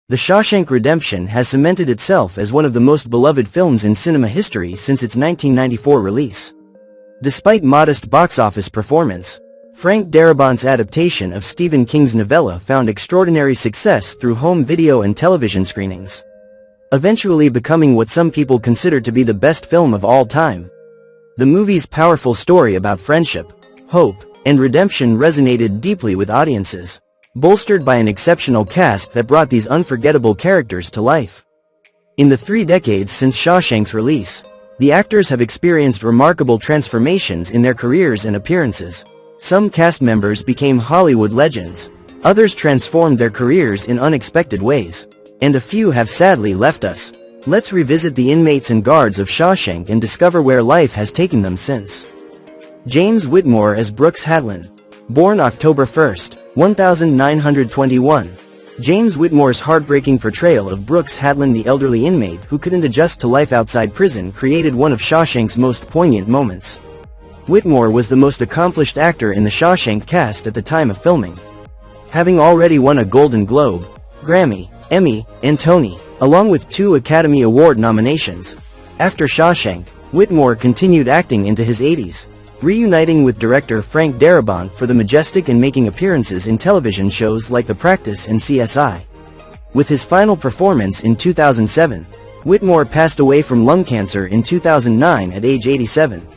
The Shawshank Redemption has cemented itself as one of the most beloved films in cinema history since its 1994 release. Despite modest box office performance, Frank Darabont's adaptation of Stephen King's novella found extraordinary success through home video and television screenings, eventually becoming what some people consider to be the best film of all time. The movie's powerful story about friendship, hope, and redemption resonated deeply with audiences, bolstered by an exceptional cast that brought these unforgettable characters to life. In the 3 decades since Shawshank's release, the actors have experienced remarkable transformations in their careers and appearances. Some cast members became Hollywood legends, others transformed their careers in unexpected ways, and a few have sadly left us. Let's revisit the inmates and guards of Shawshank and discover where life has taken them since. James Whitmore as Brooks Hatlen. Born October 1, 1921. James Whitmore's heartbreaking portrayal of Brooks Hatlen, the elderly inmate who couldn't adjust to life outside prison, created one of Shawshank's most poignant moments. Whitmore was the most accomplished actor in the Shawshank cast at the time of filming, having already won a Golden Globe, Grammy, Emmy, and Tony, along with 2 Academy Award nominations. After Shawshank, Whitmore continued acting into his 80s, reuniting with director Frank Darabont for the majestic and making appearances in television shows like The Practice and CSI. With his final performance in 2007, Whitmore passed away from lung cancer in 2009 at age 87.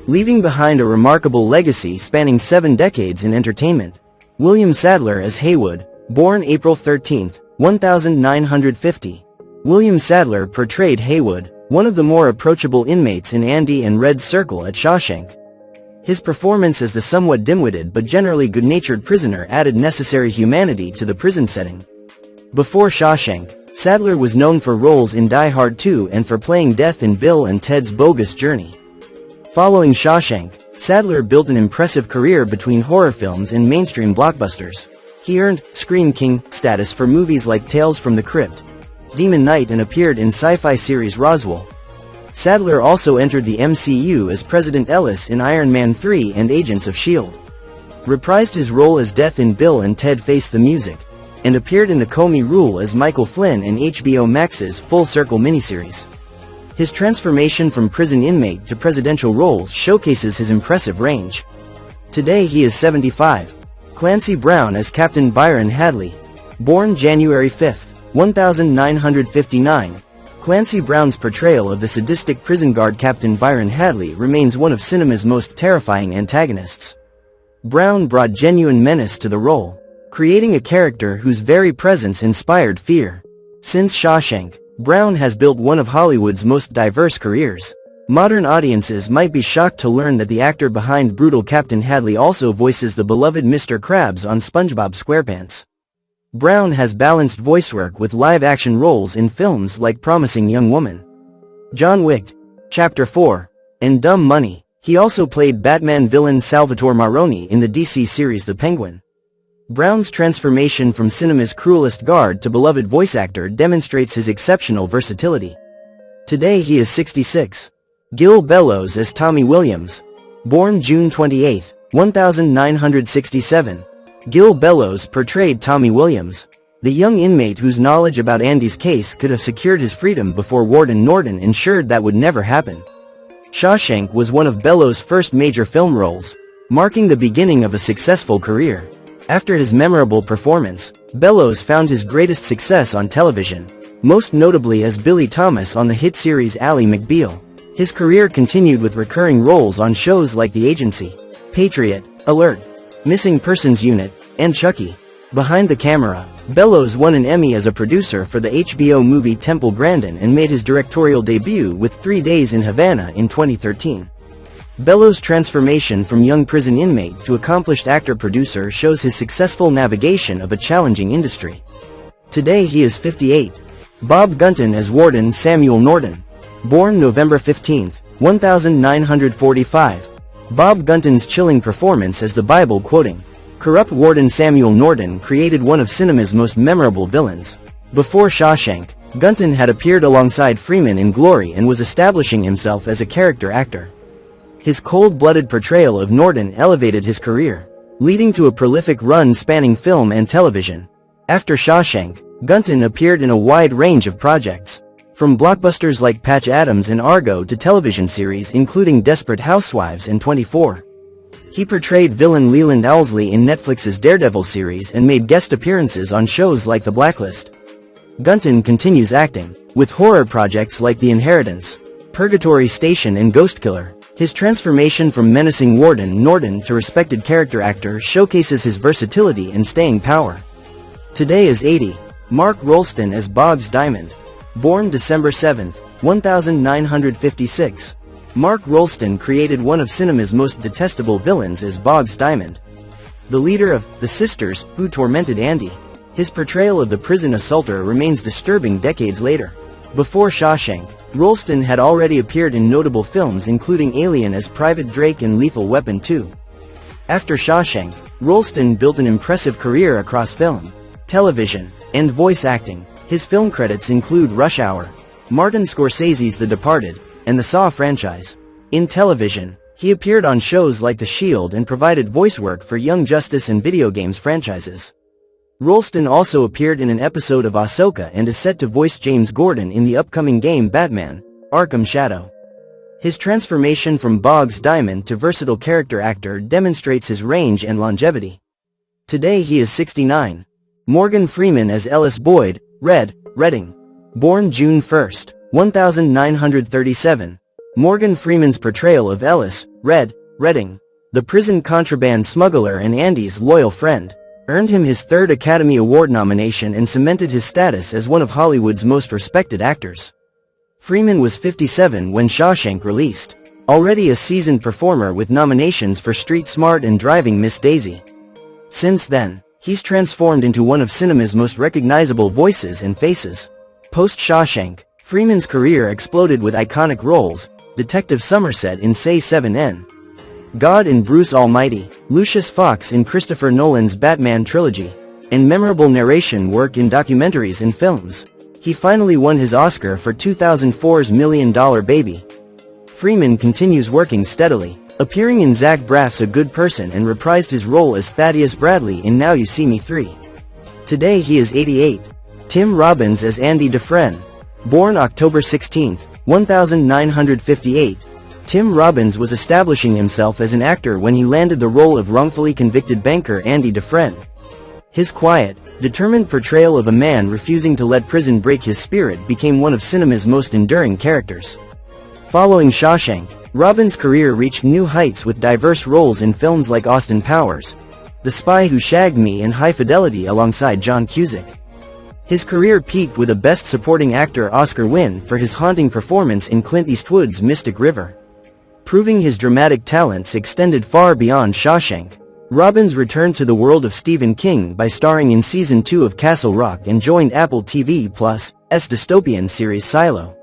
Leaving behind a remarkable legacy spanning 7 decades in entertainment. William Sadler as Heywood. Born April 13, 1950. William Sadler portrayed Heywood, one of the more approachable inmates in Andy and Red's circle at Shawshank. His performance as the somewhat dim-witted but generally good-natured prisoner added necessary humanity to the prison setting. Before Shawshank, Sadler was known for roles in Die Hard 2 and for playing Death in Bill and Ted's Bogus Journey. Following Shawshank, Sadler built an impressive career between horror films and mainstream blockbusters. He earned Scream King status for movies like Tales from the Crypt, Demon Knight, and appeared in sci-fi series Roswell. Sadler also entered the MCU as President Ellis in Iron Man 3 and Agents of S.H.I.E.L.D., reprised his role as Death in Bill and Ted Face the Music, and appeared in The Comey Rule as Michael Flynn in HBO Max's Full Circle miniseries. His transformation from prison inmate to presidential roles showcases his impressive range. Today he is 75. Clancy Brown as Captain Byron Hadley. Born January 5, 1959. Clancy Brown's portrayal of the sadistic prison guard Captain Byron Hadley remains one of cinema's most terrifying antagonists. Brown brought genuine menace to the role, creating a character whose very presence inspired fear. Since Shawshank, Brown has built one of Hollywood's most diverse careers. Modern audiences might be shocked to learn that the actor behind brutal Captain Hadley also voices the beloved Mr. Krabs on SpongeBob SquarePants. Brown has balanced voice work with live-action roles in films like Promising Young Woman, John Wick, Chapter 4, and Dumb Money. He also played Batman villain Salvatore Maroni in the DC series The Penguin. Brown's transformation from cinema's cruelest guard to beloved voice actor demonstrates his exceptional versatility. Today he is 66. Gil Bellows as Tommy Williams. Born June 28, 1967. Gil Bellows portrayed Tommy Williams, the young inmate whose knowledge about Andy's case could have secured his freedom before Warden Norton ensured that would never happen. Shawshank was one of Bellows' first major film roles, marking the beginning of a successful career. After his memorable performance, Bellows found his greatest success on television, most notably as Billy Thomas on the hit series Ally McBeal. His career continued with recurring roles on shows like The Agency, Patriot, Alert, Missing Persons Unit, and Chucky. Behind the camera, Bellows won an Emmy as a producer for the HBO movie Temple Grandin and made his directorial debut with 3 Days in Havana in 2013. Bellows' transformation from young prison inmate to accomplished actor-producer shows his successful navigation of a challenging industry. Today he is 58. Bob Gunton as Warden Samuel Norton. Born November 15, 1945. Bob Gunton's chilling performance as the Bible-quoting, corrupt Warden Samuel Norton created one of cinema's most memorable villains. Before Shawshank, Gunton had appeared alongside Freeman in Glory and was establishing himself as a character actor. His cold-blooded portrayal of Norton elevated his career, leading to a prolific run spanning film and television. After Shawshank, Gunton appeared in a wide range of projects, from blockbusters like Patch Adams and Argo to television series including Desperate Housewives and 24. He portrayed villain Leland Owlsley in Netflix's Daredevil series and made guest appearances on shows like The Blacklist. Gunton continues acting, with horror projects like The Inheritance, Purgatory Station and Ghostkiller. His transformation from menacing Warden Norton to respected character actor showcases his versatility and staying power. Today is 80. Mark Rolston as Bogs Diamond. Born December 7, 1956. Mark Rolston created one of cinema's most detestable villains as Bogs Diamond, the leader of the Sisters who tormented Andy. His portrayal of the prison assaulter remains disturbing decades later. Before Shawshank, Rolston had already appeared in notable films including Alien as Private Drake and Lethal Weapon 2. After Shawshank, Rolston built an impressive career across film, television, and voice acting. His film credits include Rush Hour, Martin Scorsese's The Departed, and the Saw franchise. In television, he appeared on shows like The Shield and provided voice work for Young Justice and video games franchises. Rolston also appeared in an episode of Ahsoka and is set to voice James Gordon in the upcoming game Batman: Arkham Shadow. His transformation from Bogs Diamond to versatile character actor demonstrates his range and longevity. Today he is 69. Morgan Freeman as Ellis Boyd, Redding. Born June 1, 1937. Morgan Freeman's portrayal of Ellis, Redding, the prison contraband smuggler and Andy's loyal friend, earned him his third Academy Award nomination and cemented his status as one of Hollywood's most respected actors. Freeman was 57 when Shawshank released, already a seasoned performer with nominations for Street Smart and Driving Miss Daisy. Since then, he's transformed into one of cinema's most recognizable voices and faces. Post-Shawshank, Freeman's career exploded with iconic roles: Detective Somerset in Say 7N, God in Bruce Almighty, Lucius Fox in Christopher Nolan's Batman trilogy, and memorable narration work in documentaries and films. He finally won his Oscar for 2004's $1 Million Baby. Freeman continues working steadily, appearing in Zach Braff's A Good Person and reprised his role as Thaddeus Bradley in Now You See Me 3. Today he is 88. Tim Robbins as Andy Dufresne. Born October 16, 1958. Tim Robbins was establishing himself as an actor when he landed the role of wrongfully convicted banker Andy Dufresne. His quiet, determined portrayal of a man refusing to let prison break his spirit became one of cinema's most enduring characters. Following Shawshank, Robbins' career reached new heights with diverse roles in films like Austin Powers, The Spy Who Shagged Me and High Fidelity alongside John Cusack. His career peaked with a Best Supporting Actor Oscar win for his haunting performance in Clint Eastwood's Mystic River. Proving his dramatic talents extended far beyond Shawshank, Robbins returned to the world of Stephen King by starring in Season 2 of Castle Rock and joined Apple TV+'s dystopian series Silo.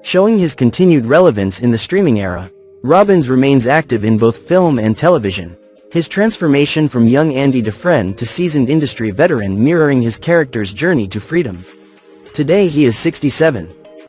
Showing his continued relevance in the streaming era, Robbins remains active in both film and television, his transformation from young Andy Dufresne to seasoned industry veteran mirroring his character's journey to freedom. Today he is 67.